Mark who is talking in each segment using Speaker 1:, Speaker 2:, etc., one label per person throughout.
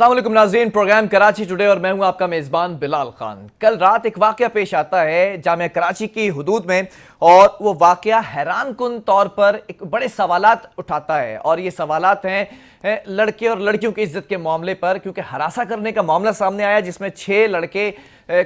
Speaker 1: अस्सलाम वालेकुम नाज़रीन, प्रोग्राम कराची टुडे और मैं हूं आपका मेज़बान बिलाल खान। कल रात एक वाक़या पेश आता है जामिया कराची की हुदूद में और वो वाक़या हैरान कुन तौर पर एक बड़े सवालात उठाता है और ये सवालात हैं लड़के और लड़कियों की इज्जत के मामले पर, क्योंकि हरासा करने का मामला सामने आया जिसमें 6 लड़के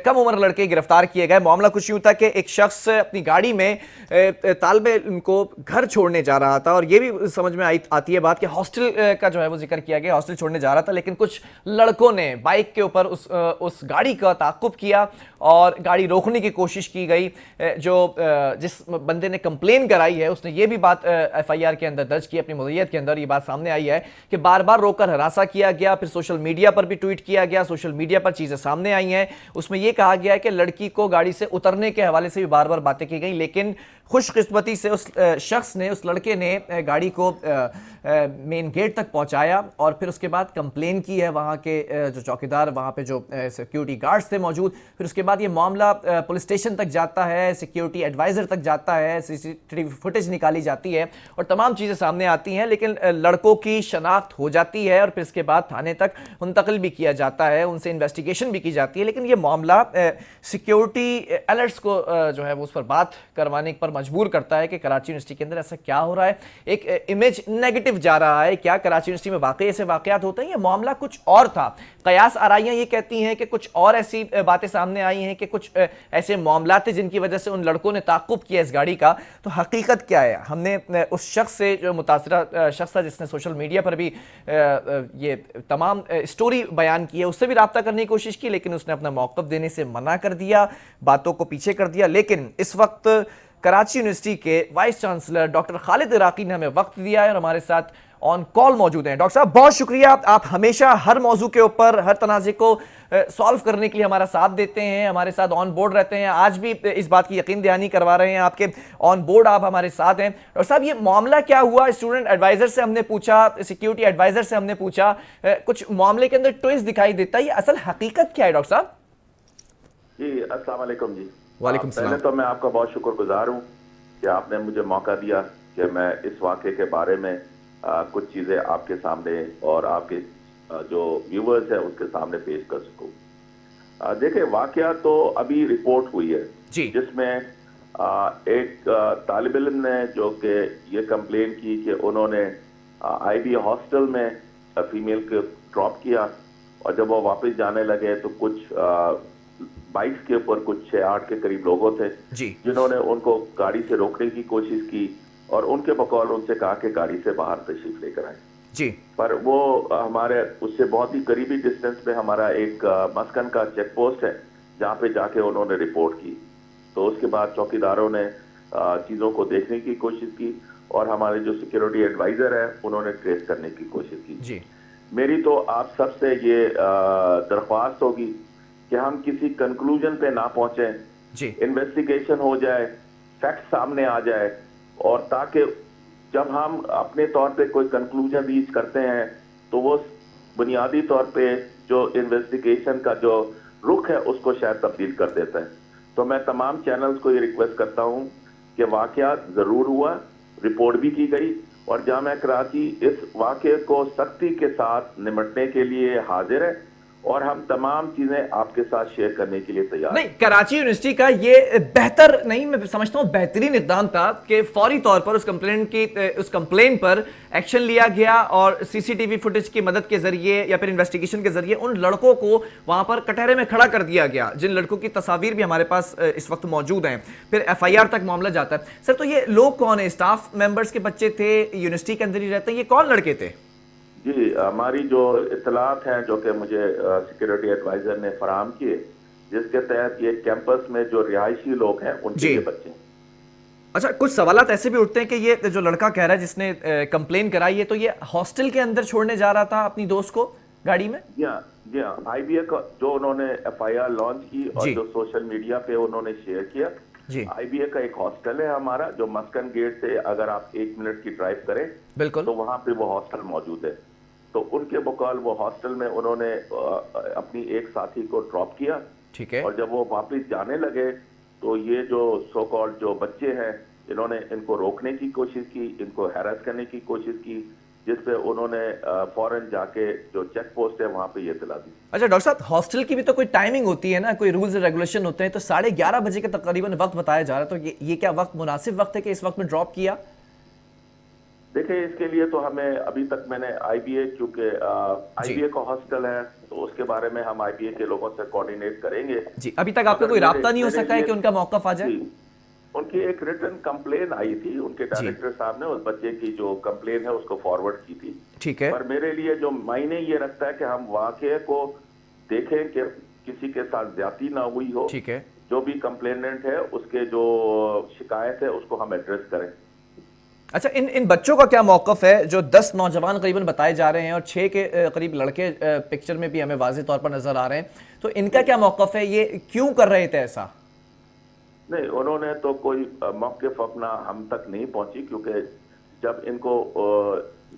Speaker 1: कम उम्र लड़के गिरफ्तार किए गए। मामला कुछ यूं था कि एक शख्स अपनी गाड़ी में तालिबे इल्म को घर छोड़ने जा रहा था और ये भी समझ में आती है बात कि हॉस्टल का जो है वो जिक्र किया गया, हॉस्टल छोड़ने जा रहा था, लेकिन कुछ लड़कों ने बाइक के ऊपर उस गाड़ी का ताक़ुब किया और गाड़ी रोकने की कोशिश की गई। जिस बंदे ने कंप्लेन कराई है उसने ये भी बात FIR के अंदर दर्ज की, अपनी मुद्दत के अंदर ये बात सामने आई है कि बार बार रोककर हरासा किया गया। फिर सोशल मीडिया पर भी ट्वीट किया गया, सोशल मीडिया पर चीज़ें सामने आई हैं। उसमें यह कहा गया है कि लड़की को गाड़ी से उतरने के हवाले से भी बार बार बातें की गई, लेकिन खुशकिस्मती से उस शख्स ने, उस लड़के ने गाड़ी को मेन गेट तक पहुंचाया और फिर उसके बाद कंप्लेन की है वहाँ के जो चौकीदार, वहाँ पे जो सिक्योरिटी गार्ड्स थे मौजूद। फिर उसके बाद ये मामला पुलिस स्टेशन तक जाता है, सिक्योरिटी एडवाइज़र तक जाता है, CCTV फुटेज निकाली जाती है और तमाम चीज़ें सामने आती हैं, लेकिन लड़कों की शनाख्त हो जाती है और फिर इसके बाद थाने तक मुंतकिल भी किया जाता है, उनसे इन्वेस्टिगेशन भी की जाती है। लेकिन ये मामला सिक्योरिटी अलर्ट्स को जो है वो उस पर बात करवाने पर मजबूर करता है कि कराची यूनिवर्सिटी के अंदर ऐसा क्या हो रहा है, एक इमेज नेगेटिव जा रहा है। क्या कराची यूनिवर्सिटी में वाकई ऐसे वाकयात होते हैं? ये मामला कुछ और था। कयास आराइयां ये कहती हैं कि कुछ और ऐसी बातें सामने आई हैं कि कुछ ऐसे मामला थे जिनकी वजह से उन लड़कों ने ताक़ुब किया इस गाड़ी का। तो हकीकत क्या है? हमने उस शख्स से, जो मुतासिरा शख्स था जिसने सोशल मीडिया पर भी ये तमाम स्टोरी बयान की है, उससे भी रब्ता करने की कोशिश की, लेकिन उसने अपना मौक़िफ़ देने से मना कर दिया, बातों को पीछे कर दिया। लेकिन इस वक्त कराची यूनिवर्सिटी के vice chancellor doctor Khalid Iraqi ने हमें वक्त दिया है और हमारे साथ ऑन कॉल मौजूद हैं। डॉक्टर साहब, बहुत शुक्रिया। आप हमेशा हर मौजू के ऊपर, हर तनाज़े को सॉल्व करने के लिए हमारा साथ देते हैं, हमारे साथ ऑन बोर्ड रहते हैं। आज भी इस बात की यकीन दहानी करवा रहे हैं, आपके ऑन बोर्ड, आप हमारे साथ हैं। डॉक्टर साहब, ये मामला क्या हुआ? स्टूडेंट एडवाइज़र से हमने पूछा, सिक्योरिटी एडवाइज़र से हमने पूछा, कुछ मामले के अंदर ट्विस्ट दिखाई देता है। ये असल हकीकत क्या है डॉक्टर साहब?
Speaker 2: जी, अस्सलाम वालेकुम जी।
Speaker 1: वालेकुम सलाम।
Speaker 2: पहले तो मैं आपका बहुत शुक्रगुजार हूँ कि आपने मुझे मौका दिया कि मैं इस वाक़े के बारे में कुछ चीज़ें आपके सामने और आपके जो व्यूवर्स हैं उसके सामने पेश कर सकूँ। देखिए, वाक़या तो अभी रिपोर्ट हुई है जिसमें एक तालिब इल्म ने जो कि ये कंप्लेन की कि उन्होंने IB हॉस्टल में फीमेल को ड्रॉप किया और जब वो वापस जाने लगे तो कुछ बाइक्स के ऊपर कुछ 6-8 के करीब लोगों थे जिन्होंने उनको गाड़ी से रोकने की कोशिश की और उनके बकौल उनसे कहा कि गाड़ी से बाहर तशरीफ लेकर आए
Speaker 1: जी।
Speaker 2: पर वो हमारे उससे बहुत ही करीबी डिस्टेंस पे हमारा एक मस्कन का चेक पोस्ट है जहाँ पे जाके उन्होंने रिपोर्ट की। तो उसके बाद चौकीदारों ने चीज़ों को देखने की कोशिश की और हमारे जो सिक्योरिटी एडवाइज़र है उन्होंने ट्रेस करने की कोशिश की जी। मेरी तो आप सबसे ये दरख्वास्त होगी कि हम किसी कंक्लूजन पे ना पहुंचे जी, इन्वेस्टिगेशन हो जाए, फैक्ट सामने आ जाए और ताकि जब हम अपने तौर पे कोई कंक्लूजन रीच करते हैं तो वो बुनियादी तौर पे जो इन्वेस्टिगेशन का जो रुख है उसको शायद तब्दील कर देता है। तो मैं तमाम चैनल्स को ये रिक्वेस्ट करता हूं कि वाकया जरूर हुआ, रिपोर्ट भी की गई और जामिया कराची इस वाकये को सख्ती के साथ निपटने के लिए हाजिर है और हम तमाम चीजें आपके साथ शेयर करने के लिए तैयार
Speaker 1: नहीं, कराची यूनिवर्सिटी का ये बेहतर नहीं, मैं समझता हूं बेहतरीन इक़दाम था कि फौरी तौर पर उस कंप्लेन पर एक्शन लिया गया और CCTV फुटेज की मदद के जरिए या फिर इन्वेस्टिगेशन के जरिए उन लड़कों को वहां पर कटहरे में खड़ा कर दिया गया, जिन लड़कों की तस्वीर भी हमारे पास इस वक्त मौजूद हैं। फिर FIR तक मामला जाता है। सर, तो ये लोग कौन है? स्टाफ मेंबर्स के बच्चे थे, यूनिवर्सिटी के अंदर ही रहते हैं, ये कौन लड़के थे?
Speaker 2: जी, हमारी जो इत्तलात हैं जो कि मुझे सिक्योरिटी एडवाइजर ने फराहम किए, जिसके तहत ये कैंपस में जो रिहायशी लोग हैं उनके ये बच्चे।
Speaker 1: अच्छा, कुछ सवालात ऐसे भी उठते हैं कि ये जो लड़का कह रहा है जिसने कंप्लेन कराई है, तो ये हॉस्टल के अंदर छोड़ने जा रहा था अपनी दोस्त को गाड़ी में?
Speaker 2: जी हाँ, IBA का जो उन्होंने FIR लॉन्च की और जो सोशल मीडिया पे उन्होंने शेयर किया, IBA का एक हॉस्टल है हमारा जो मस्कन गेट से अगर आप 1 मिनट की ड्राइव करें बिल्कुल तो वहां पे वो हॉस्टल मौजूद है। तो उनके बकौल वो हॉस्टल में उन्होंने अपनी एक साथी को ड्रॉप किया, ठीक है, और जब वो वापस जाने लगे तो ये जो सो कॉल्ड जो बच्चे हैं इन्होंने इनको रोकने की कोशिश की, इनको हैरेस करने की कोशिश की, जिसपे उन्होंने फौरन जाके जो चेक पोस्ट है वहां पे ये इत्तला दी।
Speaker 1: अच्छा डॉक्टर साहब, हॉस्टल की भी तो कोई टाइमिंग होती है ना, कोई रूल्स एंड रेगुलेशन होते हैं, तो 11:30 बजे के तकरीबन वक्त बताया जा रहा है, तो ये क्या वक्त मुनासिब वक्त है कि इस वक्त में ड्रॉप किया?
Speaker 2: देखिए, इसके लिए तो हमें अभी तक मैंने आईबीए, चूंकि
Speaker 1: जी
Speaker 2: आईबीए का हॉस्टल है, तो उसके बारे में हम आईबीए के लोगों से कोऑर्डिनेट करेंगे।
Speaker 1: जी, अभी तक आपका
Speaker 2: मगर
Speaker 1: कोई
Speaker 2: मेरे
Speaker 1: राब्ता नहीं हो
Speaker 2: मेरे
Speaker 1: सका है
Speaker 2: लिए
Speaker 1: कि उनका मौकफ आ जाए?
Speaker 2: जी, उनकी एक रिटन कंप्लेन आई थी, उनके
Speaker 1: जी
Speaker 2: डायरेक्टर साहब ने उस बच्चे की जो कंप्लेन है उसको फॉरवर्ड की थी।
Speaker 1: ठीक है।
Speaker 2: पर मेरे लिए जो मायने ये रखता है कि हम वाकये को देखें कि किसी के साथ ज्यादती ना हुई हो,
Speaker 1: ठीक है।
Speaker 2: जो भी कंप्लेनेंट है उसके जो शिकायत है उसको हम एड्रेस करें।
Speaker 1: अच्छा, इन इन बच्चों का क्या मौकफ है जो 10 नौजवान करीबन बताए जा रहे हैं और 6 के करीब लड़के पिक्चर में भी हमें वाज़ेह तौर पर नजर आ रहे हैं, तो इनका क्या मौकफ है? ये क्यों कर रहे थे ऐसा?
Speaker 2: नहीं, उन्होंने तो कोई मौक़िफ़ अपना हम तक नहीं पहुंची, क्योंकि जब इनको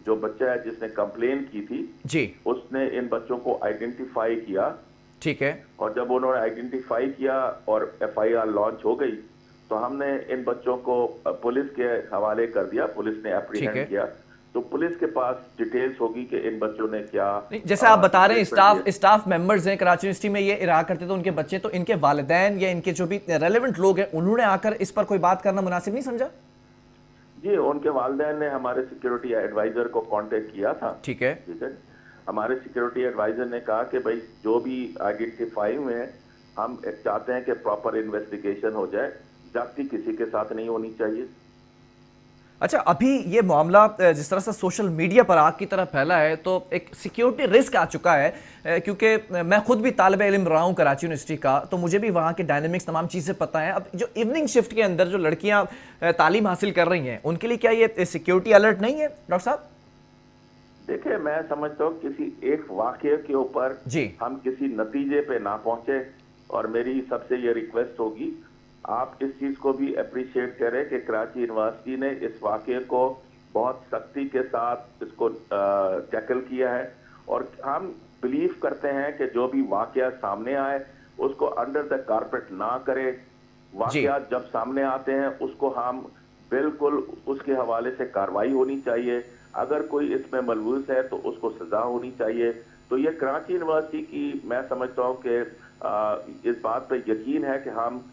Speaker 2: जो बच्चा है जिसने कंप्लेन की थी,
Speaker 1: जी
Speaker 2: उसने इन बच्चों को आइडेंटिफाई किया,
Speaker 1: ठीक है।
Speaker 2: और जब उन्होंने आइडेंटिफाई किया और एफआईआर लॉन्च हो गई, तो हमने इन बच्चों को पुलिस के हवाले कर दिया, पुलिस ने
Speaker 1: ठीक
Speaker 2: एप्रीहेंड
Speaker 1: है।
Speaker 2: किया। तो पुलिस के पास डिटेल्स होगी कि इन बच्चों ने क्या
Speaker 1: नहीं, जैसे आप बता रहे हैं
Speaker 2: स्टेटमेंट दिए।
Speaker 1: स्टाफ मेंबर्स हैं कराची यूनिवर्सिटी में, ये रहा करते थे उनके बच्चे, तो इनके वालिदैन या इनके जो भी रेलेवेंट लोग हैं उन्होंने आकर इस पर कोई बात करना मुनासिब नहीं समझा?
Speaker 2: जी, उनके वालिदैन ने हमारे सिक्योरिटी एडवाइजर को कांटेक्ट किया था।
Speaker 1: ठीक है।
Speaker 2: ठीक है, हमारे सिक्योरिटी एडवाइजर ने कहा कि भाई जो भी आइडेंटिफाई हुए हैं, हम चाहते हैं कि प्रॉपर इन्वेस्टिगेशन हो जाए, जाति किसी के साथ नहीं होनी चाहिए।
Speaker 1: अच्छा, अभी ये मामला जिस तरह से सोशल मीडिया पर आग की तरह फैला है, तो एक सिक्योरिटी रिस्क आ चुका है, क्योंकि मैं खुद भी तालिब इल्म रहा हूँ कराची यूनिवर्सिटी का, तो मुझे भी वहाँ के डायनेमिक्स तमाम चीज़ें पता हैं। अब जो इवनिंग शिफ्ट के अंदर जो लड़कियाँ तालीम हासिल कर रही हैं, उनके लिए क्या ये सिक्योरिटी अलर्ट नहीं है डॉक्टर साहब?
Speaker 2: देखिए, मैं समझता हूँ किसी एक वाकये के ऊपर
Speaker 1: जी
Speaker 2: हम किसी नतीजे पे ना पहुंचे, और मेरी सबसे ये रिक्वेस्ट होगी, आप इस चीज को भी अप्रिशिएट करें कि कराची यूनिवर्सिटी ने इस वाकये को बहुत सख्ती के साथ इसको टैकल किया है, और हम बिलीव करते हैं कि जो भी वाकया सामने आए उसको अंडर द कारपेट ना करें।
Speaker 1: जी।
Speaker 2: वाकया जब सामने आते हैं उसको हम बिल्कुल उसके हवाले से कार्रवाई होनी चाहिए। अगर कोई इसमें मलबूस है तो उसको सजा होनी चाहिए। तो ये कराची यूनिवर्सिटी की, मैं समझता हूँ कि इस बात पे यकीन है कि हम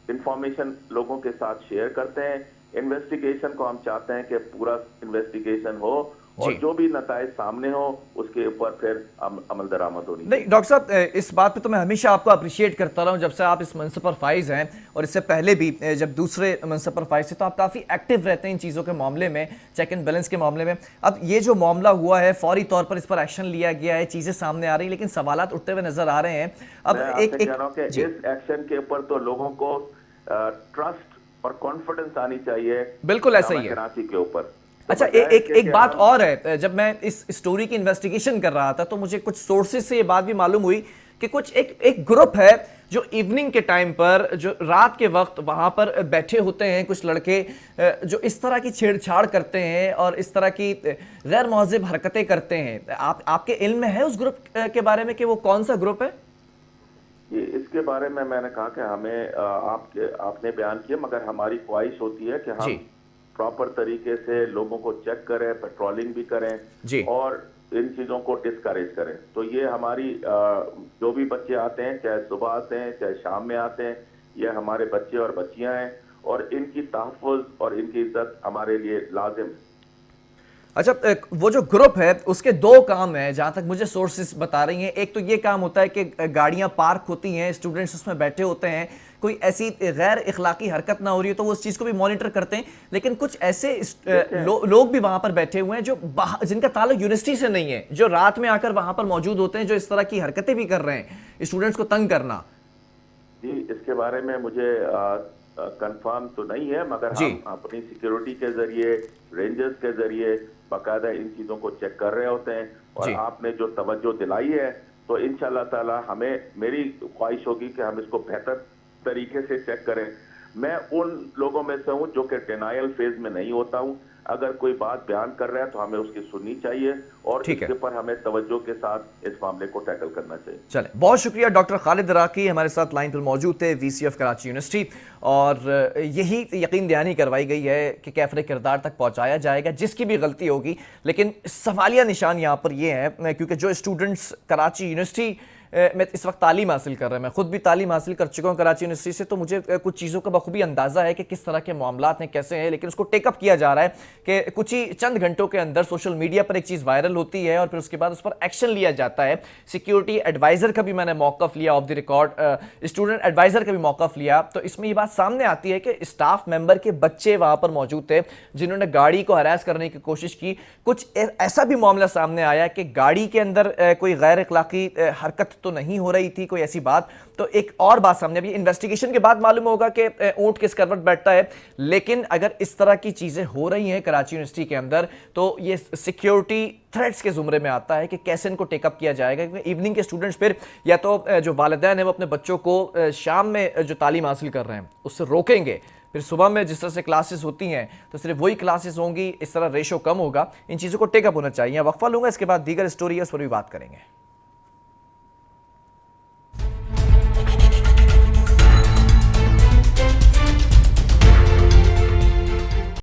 Speaker 2: इंफॉर्मेशन लोगों के साथ शेयर करते हैं। इन्वेस्टिगेशन को हम चाहते हैं कि पूरा इन्वेस्टिगेशन हो, और
Speaker 1: जी।
Speaker 2: जो भी नताइज सामने हो उसके ऊपर फिर अमल दरामद होनी
Speaker 1: नहीं
Speaker 2: चाहिए।
Speaker 1: डॉक्टर साहब, इस बात पे तो मैं हमेशा आपको अप्रिशिएट करता रहा हूँ जब से आप इस मनसब पर फाइज हैं, और इससे पहले भी जब दूसरे मनसब पर फाइज थे, तो आप काफ़ी एक्टिव रहते हैं इन चीज़ों के मामले में, चेक एंड बैलेंस के मामले में। अब ये जो मामला हुआ है, फौरी तौर पर इस पर एक्शन लिया गया है, चीज़ें सामने आ रही हैं, लेकिन सवालात उठते हुए नजर आ रहे हैं। अब
Speaker 2: मैं
Speaker 1: एक
Speaker 2: आपसे कह
Speaker 1: एक
Speaker 2: रहा हूँ कि
Speaker 1: जी
Speaker 2: इस एक्शन के ऊपर तो लोगों को ट्रस्ट और कॉन्फिडेंस आनी चाहिए
Speaker 1: बिल्कुल ऐसा
Speaker 2: जामा
Speaker 1: ही है।
Speaker 2: कराची के ऊपर। तो
Speaker 1: अच्छा,
Speaker 2: बजाय
Speaker 1: एक
Speaker 2: इसके
Speaker 1: एक
Speaker 2: कि
Speaker 1: बात
Speaker 2: हम
Speaker 1: और है, जब मैं इस स्टोरी की इन्वेस्टिगेशन कर रहा था, तो मुझे कुछ सोर्सेज से ये बात भी मालूम हुई कि कुछ एक एक ग्रुप है जो इवनिंग के टाइम पर, जो रात के वक्त वहां पर बैठे होते हैं, कुछ लड़के जो इस तरह की छेड़छाड़ करते हैं और इस तरह की गैर महज़िब हरकतें करते हैं। आपके इल्म में है उस ग्रुप के बारे में कि वो कौन सा ग्रुप है?
Speaker 2: ये इसके बारे में मैंने कहा कि हमें आपने बयान किया, मगर हमारी ख्वाहिश होती है कि
Speaker 1: जी
Speaker 2: हम प्रॉपर तरीके से लोगों को चेक करें, पेट्रोलिंग भी करें,
Speaker 1: जी
Speaker 2: और इन चीज़ों को डिस्करेज करें। तो ये हमारी जो भी बच्चे आते हैं, चाहे सुबह आते हैं चाहे शाम में आते हैं, ये हमारे बच्चे और बच्चियां हैं, और इनकी तहफ़्फ़ुज़ और इनकी इज्जत हमारे लिए लाजिम है।
Speaker 1: अच्छा, वो जो ग्रुप है उसके दो काम है जहां तक मुझे सोर्सेस बता रही हैं। एक तो ये काम होता है कि गाड़ियां पार्क होती हैं, स्टूडेंट्स उसमें बैठे होते हैं, कोई ऐसी गैर इखलाकी हरकत ना हो रही है तो वो उस चीज़ को भी मॉनिटर करते हैं। लेकिन कुछ ऐसे
Speaker 2: देखें,
Speaker 1: लोग भी वहां पर बैठे हुए हैं जो जिनका ताल्लुक यूनिवर्सिटी से नहीं है, जो रात में आकर वहां पर मौजूद होते हैं, जो इस तरह की हरकतें भी कर रहे हैं, स्टूडेंट्स को तंग करना।
Speaker 2: जी, इसके बारे में मुझे कंफर्म तो नहीं है, मगर
Speaker 1: जी
Speaker 2: हम अपनी सिक्योरिटी के जरिए, रेंजर्स के जरिए बाकायदा इन चीज़ों को चेक कर रहे होते हैं। और
Speaker 1: जी
Speaker 2: आपने जो तवज्जो दिलाई है, तो इंशाल्लाह ताला हमें, मेरी ख्वाहिश होगी कि हम इसको बेहतर तरीके से चेक करें। मैं उन लोगों में से हूं जो कि डिनायल फेज में नहीं होता हूं। अगर कोई बात बयान कर रहा है तो हमें उसकी सुननी चाहिए और
Speaker 1: ठीक है।
Speaker 2: इसके ऊपर हमें तवज्जो के साथ इस मामले को टैकल करना चाहिए।
Speaker 1: चले, बहुत शुक्रिया। डॉक्टर खालिद इराकी हमारे साथ लाइन पर मौजूद थे, VCF कराची यूनिवर्सिटी, और यही यकीन दहानी करवाई गई है कि कैफरे किरदार तक पहुंचाया जाएगा जिसकी भी गलती होगी। लेकिन सवालिया निशान यहाँ पर यह है क्योंकि जो स्टूडेंट्स कराची यूनिवर्सिटी में इस वक्त तालीम हासिल कर रहे हैं, मैं खुद भी तालीम हासिल कर चुका हूँ कराची यूनिवर्सिटी से, तो मुझे कुछ चीज़ों का बखूबी अंदाज़ा है कि किस तरह के मामलात हैं, कैसे हैं। लेकिन उसको टेकअप किया जा रहा है कि कुछ ही चंद घंटों के अंदर सोशल मीडिया पर एक चीज़ वायरल होती है और फिर उसके बाद उस पर एक्शन लिया जाता है। सिक्योरिटी एडवाइज़र का भी मैंने मौक़िफ़ लिया, off the record student adviser का भी मौक़िफ़ लिया, तो इसमें ये बात सामने आती है कि स्टाफ मेंबर के बच्चे वहाँ पर मौजूद थे जिन्होंने गाड़ी को हरास करने की कोशिश की। कुछ ऐसा भी मामला सामने आया कि गाड़ी के अंदर कोई गैर अखलाकी हरकत तो नहीं हो रही थी, कोई ऐसी बात। तो एक और बात सामने अभी इन्वेस्टिगेशन के बाद मालूम होगा कि ऊंट किस करवट बैठता है। लेकिन अगर इस तरह की चीजें हो रही हैं कराची यूनिवर्सिटी के अंदर तो ये सिक्योरिटी थ्रेट्स के जुमरे में आता है कि कैसे इनको टेकअप किया जाएगा, क्योंकि इवनिंग के स्टूडेंट्स फिर या तो जो वालिदैन है वो अपने बच्चों को शाम में जो तालीम हासिल कर रहे हैं उससे रोकेंगे, फिर सुबह में जिस तरह से क्लासेस होती हैं तो सिर्फ वही क्लासेस होंगी, इस तरह रेशो कम होगा। इन चीज़ों को टेकअप होना चाहिए। वक्फा लूंगा, इसके बाद दीगर स्टोरी है उस पर भी बात करेंगे।